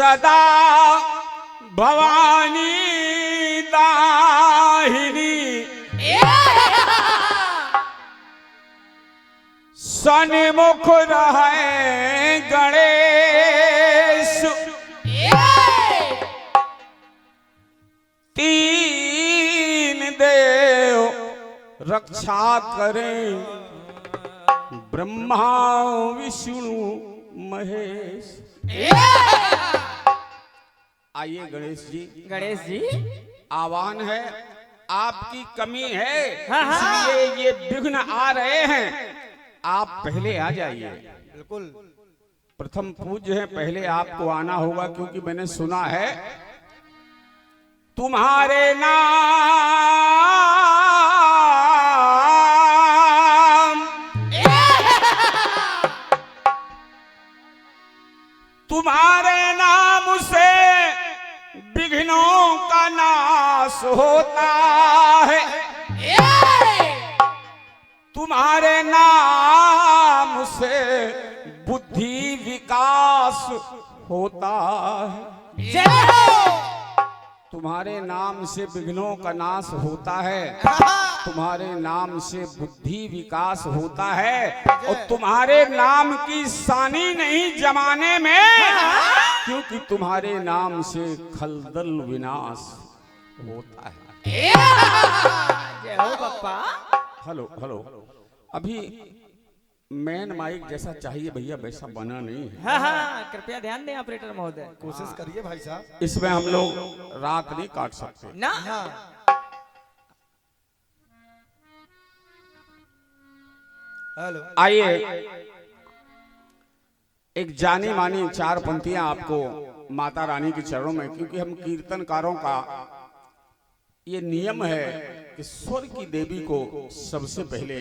सदा भवानी दाहिनी सन्मुख रहे गणेश तीन देव रक्षा करें ब्रह्मा विष्णु महेश। आइए गणेश जी आह्वान है, आपकी कमी है इसलिए ये विघ्न आ रहे हैं, आप पहले आ जाइए। बिल्कुल प्रथम पूज्य है, पहले आपको आना होगा क्योंकि मैंने सुना है तुम्हारे नाम तुम्हारे नाम से विघ्नों का नाश होता है, तुम्हारे नाम से बुद्धि विकास होता है, तुम्हारे नाम से विघ्नों का नाश होता है, तुम्हारे नाम से बुद्धि विकास होता है और तुम्हारे नाम की सानी नहीं जमाने में, क्योंकि तुम्हारे नाम से खलदल विनाश होता है। जय हो पप्पा। हेलो हेलो, अभी मैन माइक जैसा चाहिए भैया वैसा बना नहीं है। हाँ, कृपया ध्यान दें ऑपरेटर महोदय। कोशिश करिए भाई साहब, इसमें हम लोग रात नहीं काट सकते ना। हेलो आइए एक जानी मानी चार पंक्तियां आपको माता रानी के चरणों में, क्योंकि हम कीर्तनकारों का ये नियम है कि स्वर की देवी को सबसे पहले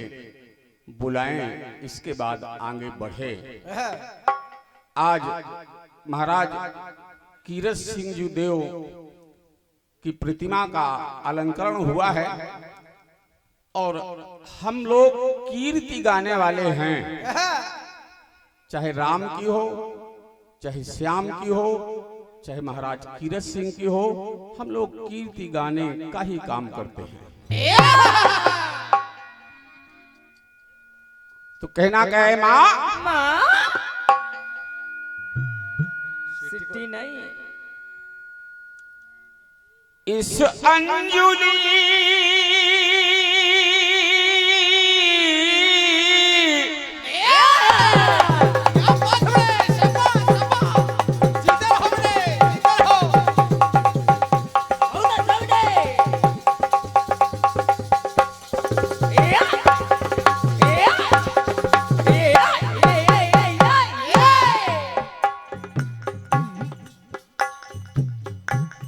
बुलाएं, इसके बाद आगे बढ़े। आज महाराज कीरत सिंह जी देव की प्रतिमा का अलंकरण हुआ है और हम लोग कीर्ति गाने वाले हैं, चाहे राम की हो, चाहे श्याम की हो, चाहे महाराज कीरत सिंह की हो, हम लोग कीर्ति गाने का ही काम करते हैं। तो कहना क्या है माँ? सिटी नहीं, इस अंजुली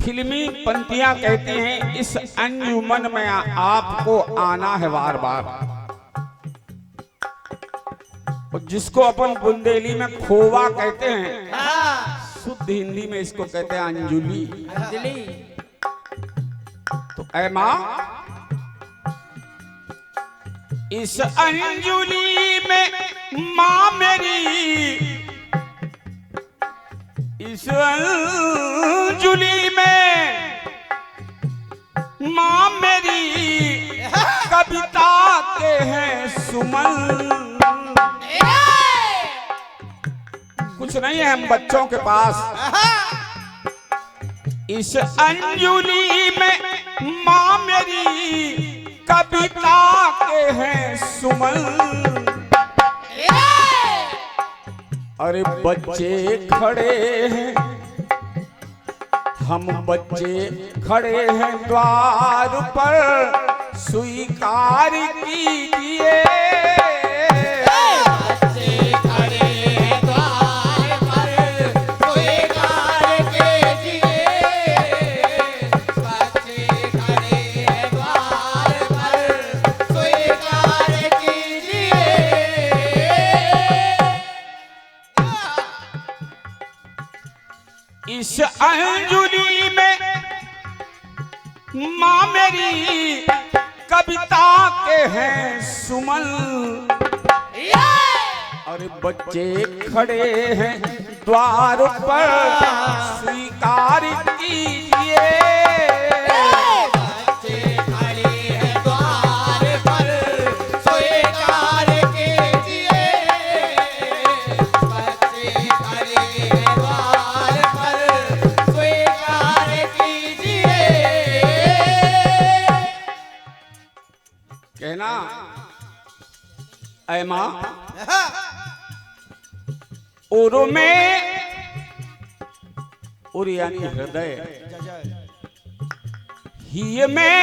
फिल्मी पंक्तियां कहती हैं इस अंजुमन में आपको आना है बार बार, और जिसको अपन बुंदेली में खोवा कहते हैं, शुद्ध हिंदी में इसको कहते हैं अंजुली। अंजलि। तो ऐ माँ, इस अंजुली में माँ मेरी, इस अंजुली में माँ मेरी कविता के हैं सुमन। कुछ नहीं है हम बच्चों के पास। इस अंजुली में माँ मेरी कविता के हैं सुमन। अरे बच्चे खड़े हैं, हम बच्चे खड़े हैं द्वार पर, स्वीकार कीजिए। बच्चे खड़े हैं द्वार पर, स्वीकार कीजिए। बच्चे खड़े हैं द्वार पर, स्वीकार कीजिए। इस अंजुली में माँ मेरी कविता के हैं सुमन। अरे बच्चे खड़े हैं द्वार पर स्वीकार कीजिए। बच्चे खड़े हैं द्वार पर स्वीकार कीजिए। बच्चे खड़े हैं द्वार पर स्वीकार कीजिए। कहना ऐ माँ और में और यानी हृदय जय जय ही में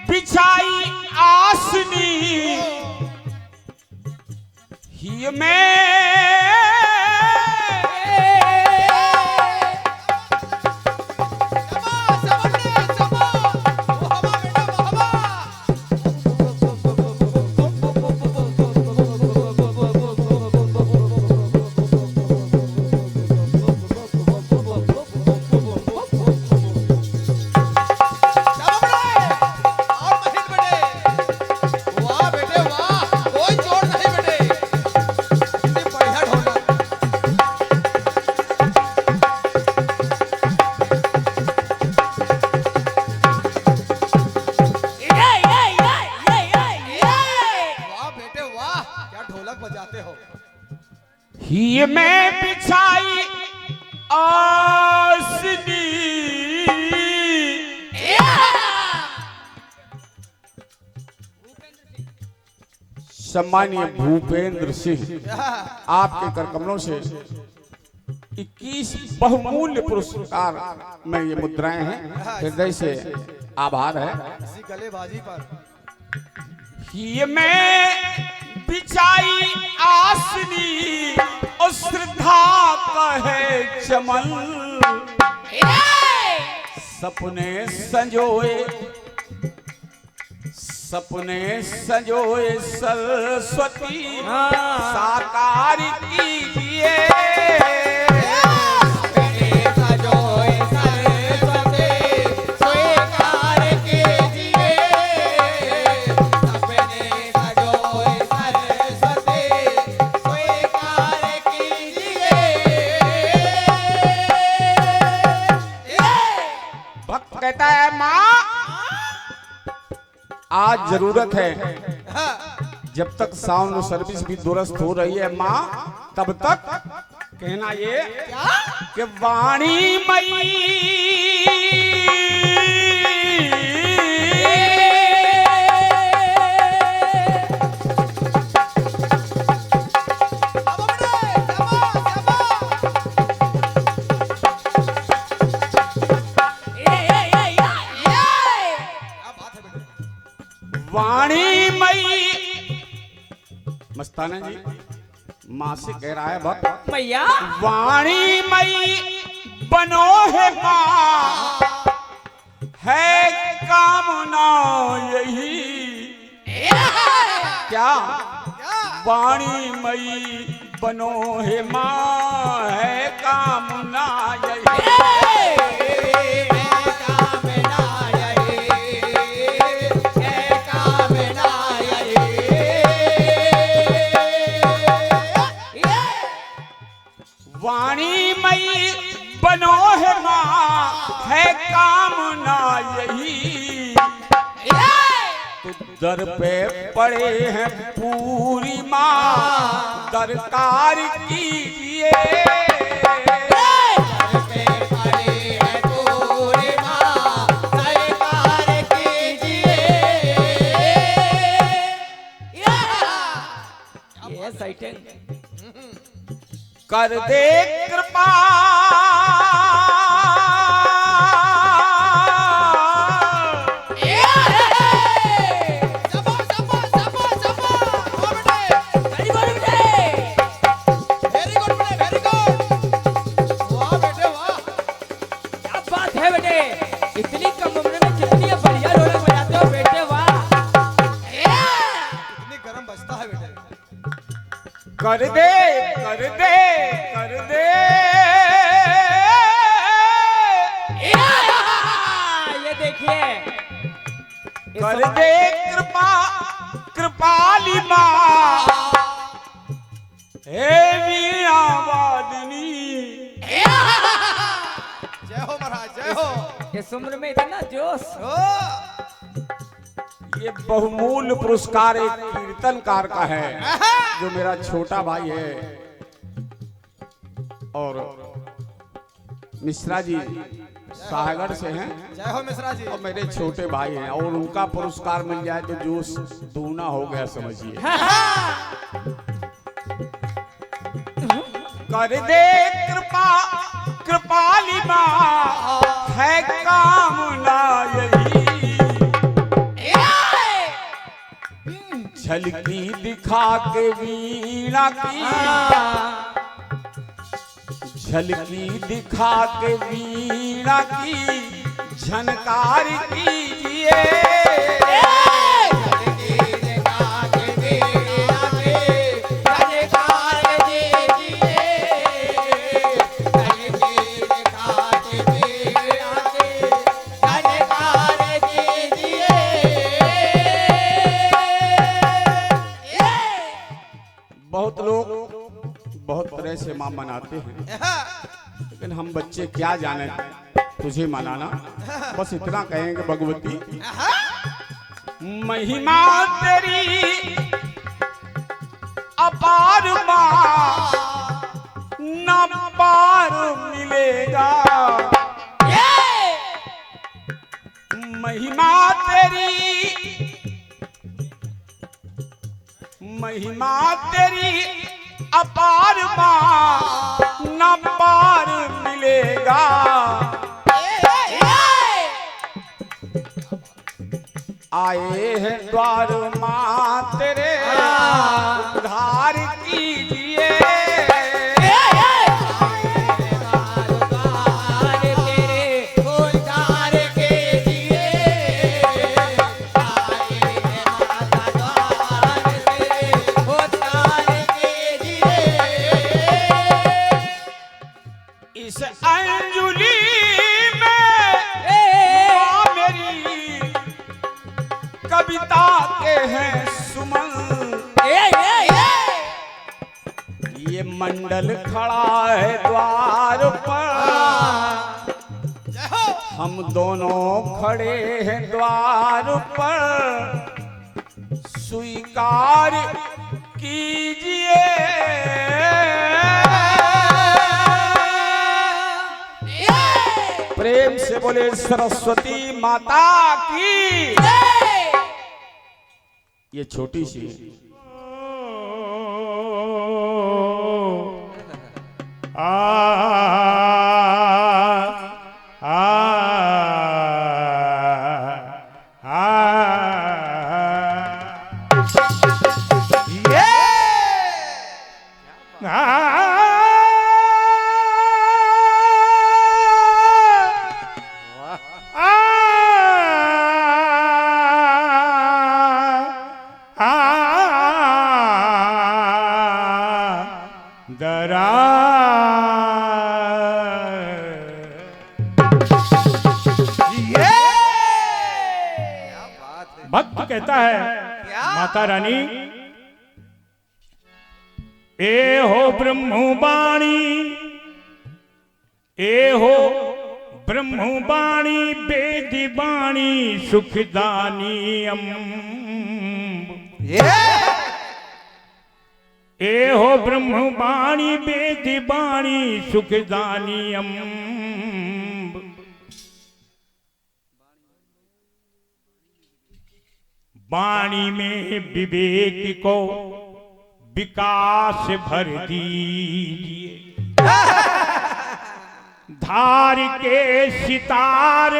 बिछाई आसनी ही में बजाते हो। ही में बिछाई आसनी सम्मानीय भूपेंद्र सिंह आपके कर कमलों से 21 बहुमूल्य पुरस्कार में ये मुद्राएं हैं, हृदय से आभार है। इसी गलेबाजी पर ही में बिछाई आसनी और श्रद्धा कहे चमन सपने संजोए सरस्वती साकार कीजिए। कहता है माँ आज जरूरत है, जब तक साउंड सर्विस भी दुरुस्त हो रही है माँ तब तक कहना ये कि वाणी मई वाणी मई मस्ताना जी माँ से कह रहा है भक्त मैया वाणी मई बनो है माँ है कामना यही क्या वाणी मई बनो है माँ है कामना यही वाणी मई बनो है माँ है कामना यही तो दर पे पड़े हैं पूरी माँ दरकार कीजिए। कर दे कृपा इतनी कम उम्र में कितनी बढ़िया ढोलक बजाते हो बेटे, वाह। इतनी गरम बजता है बेटे। कर दे कर दे कर दे ये देखिए कर दे कृपा कृपाली माँ हे वीणा वादनी जय हो इस उम्र में इतना जोश। ओ ये बहुमूल्य पुरस्कार एक कीर्तनकार का है जो मेरा छोटा भाई है और मिश्रा जी साहगढ़ से हैं जय हो मिश्रा जी। और मेरे छोटे भाई हैं और उनका पुरस्कार मिल जाए तो जोश दूना हो गया समझिए। कर दे कृपा कृपाली माँ है कामना यही झलकी दिखा के वीणा की झलकी दिखा के वीणा की झनकार कीजिए बहुत लोग बहुत तरह से माँ मनाते हैं लेकिन हम बच्चे क्या जाने तुझे मनाना। बस इतना कहेंगे भगवती महिमा तेरी अपार माँ न पार मिलेगा महिमा तेरी अपार माँ न पार मिलेगा आए हैं द्वार माँ तेरे उद्धार कीजिए इस अंजुलि में माँ मेरी कविता के हैं सुमन ये मंडल खड़ा है द्वार पर हम दोनों खड़े हैं द्वार पर स्वीकार कीजिए प्रेम से बोले सरस्वती माता की। ये छोटी सी भक्त कहता है माता रानी ए हो ब्रह्मवाणी ए हो ब्रह्मवाणी वेदी वाणी सुखदानी ए हो ब्रह्मवाणी वेदी वाणी सुखदानी वाणी में विवेक को विकास भर दीजिए धार के सितार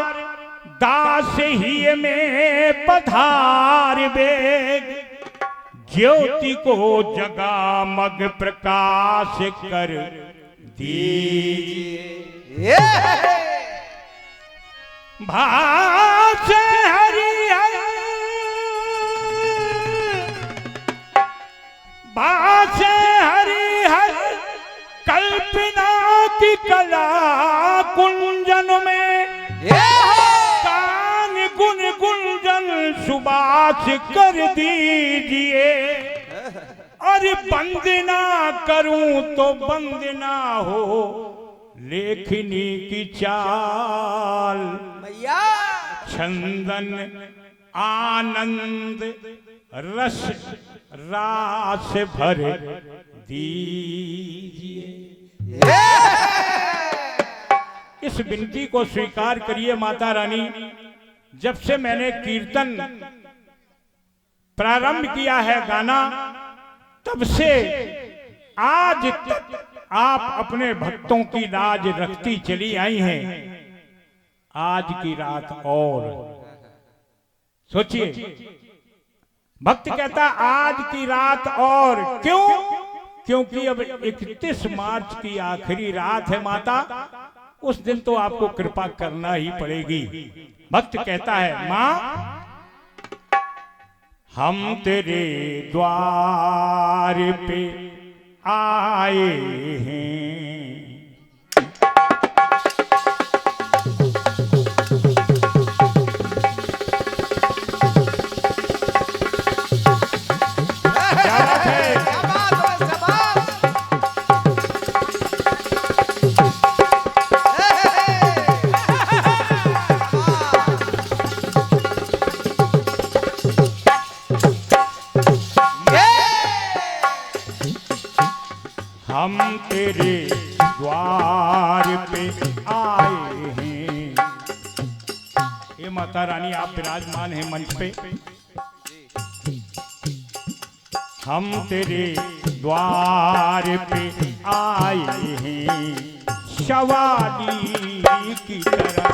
दास ही में पधार वेग ज्योति को जगामग प्रकाश कर दीजिए भाष हरि भाषे हरि हर कल्पना की कला कुंजन में कान गुन गुंजन सुबास कर दीजिए और बंदना करूं तो बंदना हो लेखनी की चाल, भैया छंदन आनंद रस रास भर दीजिए। इस विनती को स्वीकार करिए माता रानी। जब से मैंने कीर्तन प्रारंभ किया है गाना, तब से आज तक आप अपने भक्तों की लाज रखती चली आई हैं। आज की रात और सोचिए, भक्त कहता आज की रात और, क्यों? क्योंकि अब 31 मार्च की आखिरी रात है माता, उस दिन तो आपको कृपा करना ही पड़ेगी। भक्त कहता है मां, हम तेरे द्वार पे आए हैं, हम तेरे द्वार पे आए हैं। ये माता रानी आप विराजमान हैं मंच पे। हम तेरे द्वार पे आए हैं शवाली की तरह,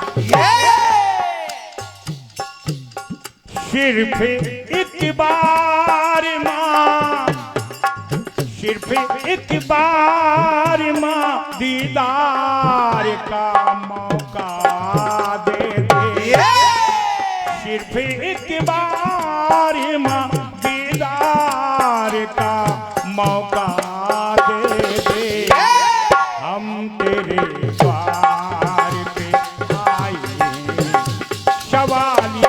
सिर्फ एक बार मां, सिर्फ एक बार मां दीदार का मौका दे दे, सिर्फ एक बार मां दीदार का मौका दे दे। हम तेरे द्वार पे आए हैं शवाली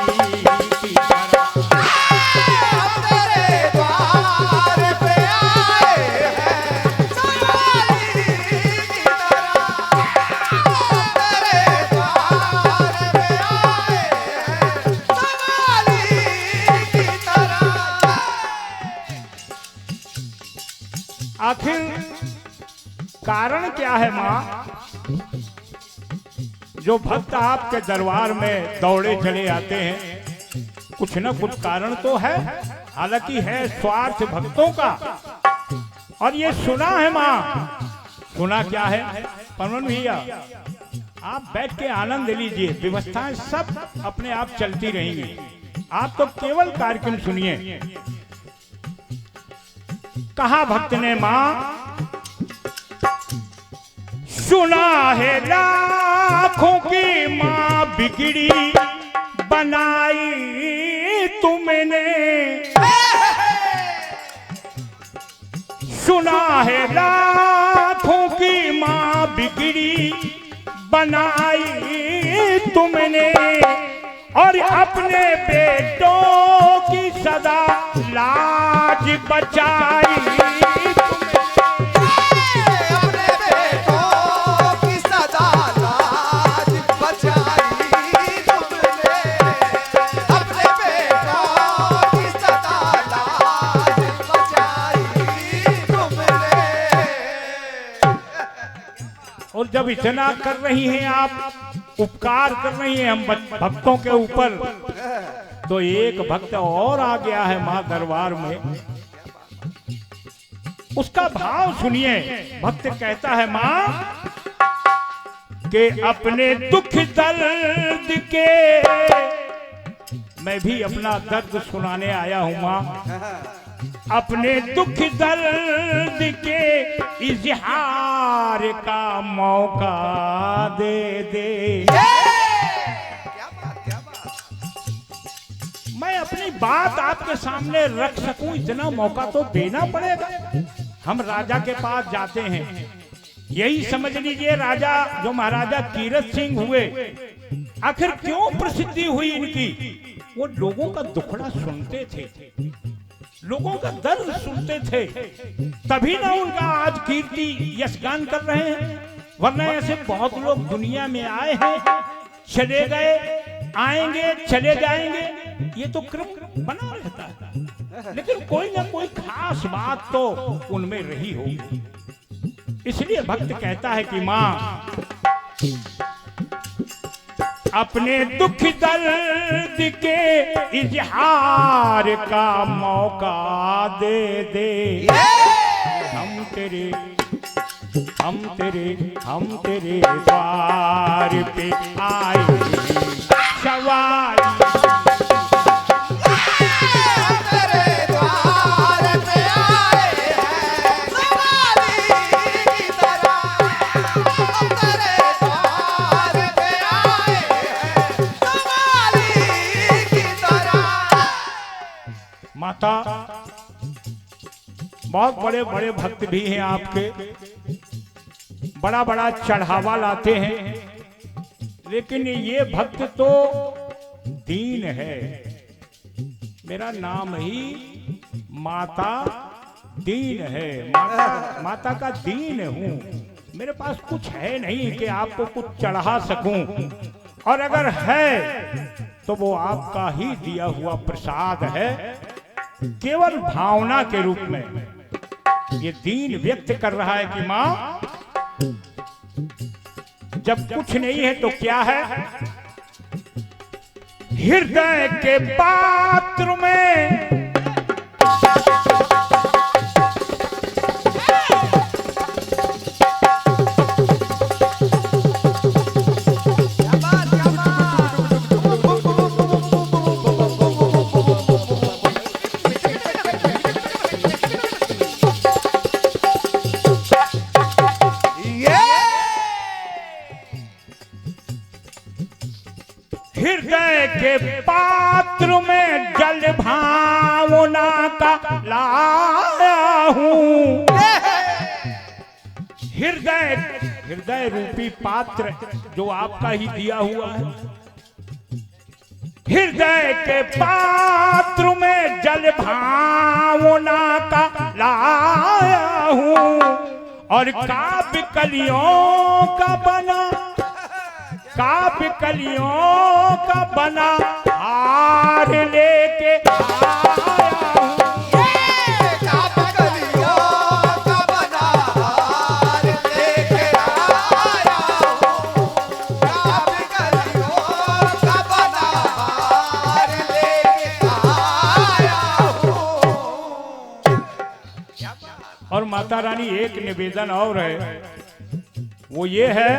की तरह, आखिर कारण क्या है मां? जो भक्त आपके दरबार में दौड़े चले आते हैं, कुछ न कुछ कारण तो है, हालांकि है स्वार्थ भक्तों का। और ये सुना है मां, सुना क्या है? पवन भैया आप बैठ के आनंद लीजिए, व्यवस्थाएं सब अपने आप चलती रहेंगी, आप तो केवल कार्यक्रम सुनिए। कहा भक्त ने मां, सुना है लाखों की मां बिगड़ी बनाई तुमने, सुना है लाखों की मां बिगड़ी बनाई तुमने, और अपने बेटों की सदा लाज बचाई तुमने, अपने बेटों की सदा लाज बचाई तुमने, अपने बेटों की सदा लाज बचाई तुमने। और जब इतना कर रही हैं आप, उपकार कर रही हैं हम भक्तों के ऊपर, तो एक भक्त और आ गया है मां दरबार में। उसका भाव सुनिए। भक्त कहता है मां कि अपने दुख दर्द के, मैं भी अपना दर्द सुनाने आया हूं मां, अपने दुख दर्द के इजहार का मौका दे दे। मैं अपनी बात आपके सामने रख सकूं, इतना मौका तो देना पड़ेगा। हम राजा के पास जाते हैं, यही समझ लीजिए राजा जो महाराजा कीरत सिंह हुए, आखिर क्यों प्रसिद्धि हुई इनकी? वो लोगों का दुखड़ा सुनते थे, लोगों का दर्द सुनते थे, तभी ना उनका आज कीर्ति यशगान कर रहे हैं। वरना ऐसे बहुत लोग दुनिया में आए हैं, चले गए, आएंगे, चले जाएंगे, ये तो क्रम बना रहता है, लेकिन कोई ना कोई खास बात तो उनमें रही होगी। इसलिए भक्त कहता है कि माँ अपने दुख दर्द के इजहार का मौका दे दे। हम तेरे द्वार पे आए सवारी। तेरे द्वार पे आए हैं सवारी की तरह। तेरे द्वार पे आए हैं सवारी की तरह। माता, बहुत बड़े बड़े भक्त भी हैं आपके, बड़ा बड़ा चढ़ावा लाते हैं, लेकिन ये भक्त तो दीन है। मेरा नाम ही माता दीन है, माता का दीन हूँ। मेरे पास कुछ है नहीं कि आपको कुछ चढ़ा सकूं, और अगर है तो वो आपका ही दिया हुआ प्रसाद है, केवल भावना के रूप में। ये दीन व्यक्त कर रहा है कि माँ जब कुछ नहीं है तो क्या है, हृदय के पात्र में हृदय के पात्र में जल भावना का लाया हूँ। हृदय रूपी पात्र जो आपका ही दिया हुआ है, हृदय के पात्र में जल भावना का लाया हूँ, और काव्य कलियों का बना, काव्य कलियों का बना हार लेके आया हूँ। काव्य कलियों का बना हार लेके आया हूँ। काव्य कलियों का बना हार लेके आया हूँ। और माता रानी एक निवेदन और है, वो ये है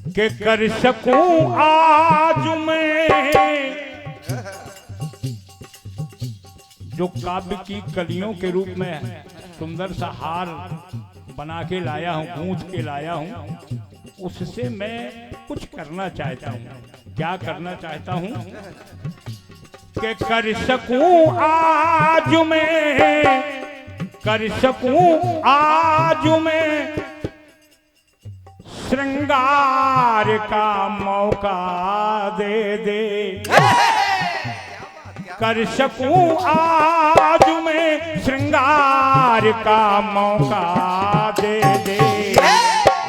कि कर सकूं आज मैं जो काव्य की कलियों के रूप में सुंदर सा हार बना के लाया हूं, गूंथ के लाया हूं, उससे मैं कुछ करना चाहता हूं। क्या करना चाहता हूं कि कर सकूं आज मैं, कर सकूं आज मैं श्रृंगार का मौका दे दे। कर सकूं आज मैं श्रृंगार का मौका दे दे।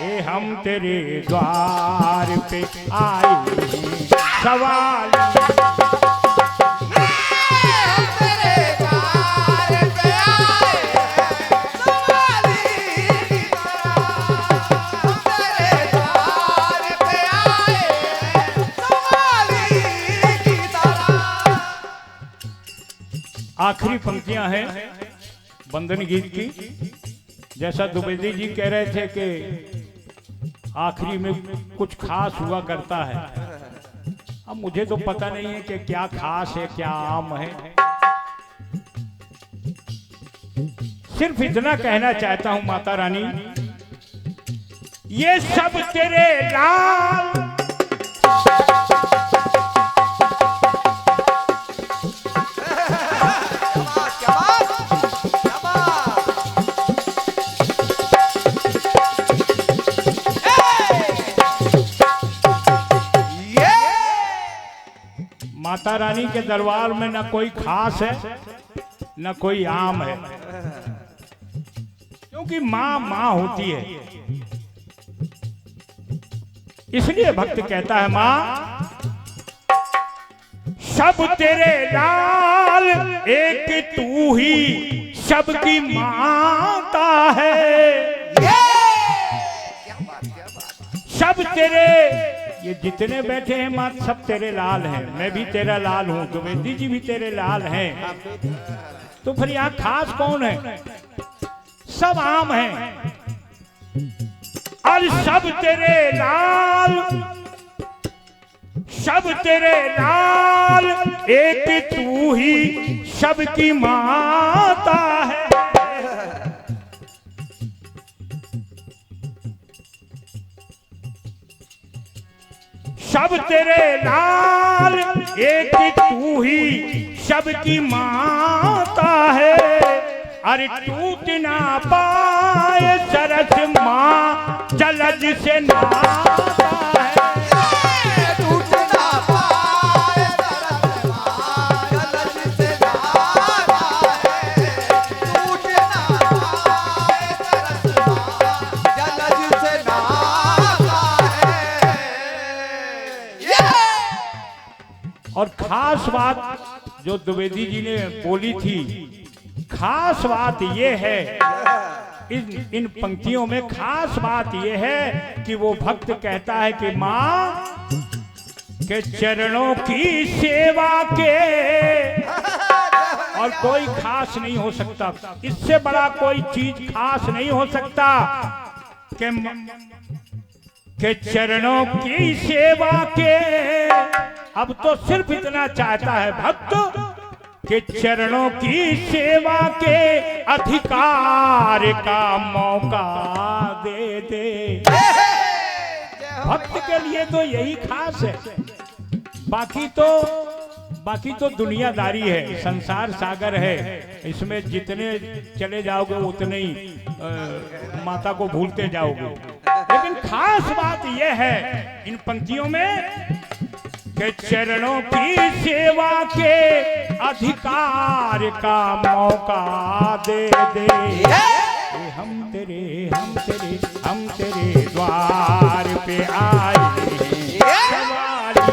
ए हम तेरे द्वार पे आए सवाल। आखिरी पंक्तियां हैं बंदन गीत की। जैसा द्विवेदी जी कह रहे थे कि आखिरी में कुछ खास हुआ करता है, अब मुझे तो पता नहीं है कि क्या खास है क्या आम है। सिर्फ इतना कहना चाहता हूं माता रानी, ये सब तेरे लाल माता रानी के दरबार में न कोई खास है न कोई आम है, क्योंकि माँ माँ होती है। इसलिए भक्त कहता है माँ सब तेरे लाल एक तू ही सबकी माता है। क्या बात सब तेरे, ये जितने बैठे हैं माँ सब तेरे लाल हैं, मैं भी तेरा लाल हूं, द्विवेदी जी भी तेरे लाल हैं। तो फिर यहाँ खास कौन है? सब आम हैं और सब तेरे लाल, सब तेरे लाल एक तू ही सबकी माता है। सब तेरे लाल एक तू ही सबकी माता है। अरे टूट ना पाए सरस माँ जलज से नाता है। टूट ना पाए सरस माँ जलज से नाता है। टूट ना पाए सरस माँ जलज से नाता है। और खास बात जो द्विवेदी जी ने बोली थी, खास बात यह है इन पंक्तियों में, खास बात यह है कि वो भक्त कहता है कि माँ के चरणों की सेवा के और कोई खास नहीं हो सकता, इससे बड़ा कोई चीज खास नहीं हो सकता के चरणों की सेवा के। अब तो सिर्फ इतना चाहता है भक्त के चरणों की सेवा के अधिकार का मौका दे दे। भक्त के लिए तो यही खास है, बाकी तो दुनियादारी है, संसार सागर है, इसमें जितने चले जाओगे उतने ही माता को भूलते जाओगे। लेकिन खास बात यह है इन पंक्तियों में के चरणों की सेवा के अधिकार का मौका दे दे। हम तेरे द्वार पे आए हैं सवारी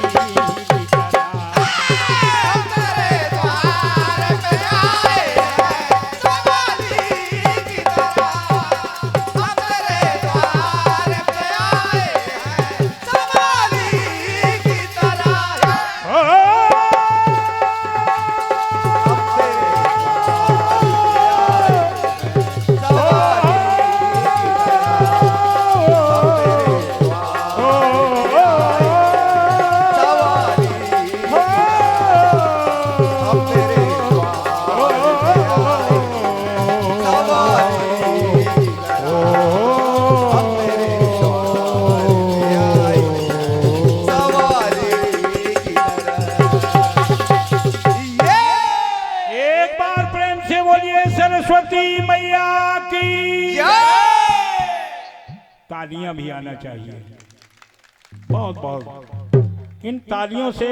की तरह। हम तेरे द्वार पे आए हैं सवारी की तरह। हम तेरे द्वार पे आए हैं सवारी की तरह। एक बार प्रेम से बोलिए सरस्वती मैया की। तालियां भी आना चाहिए। बहुत बहुत इन तालियों से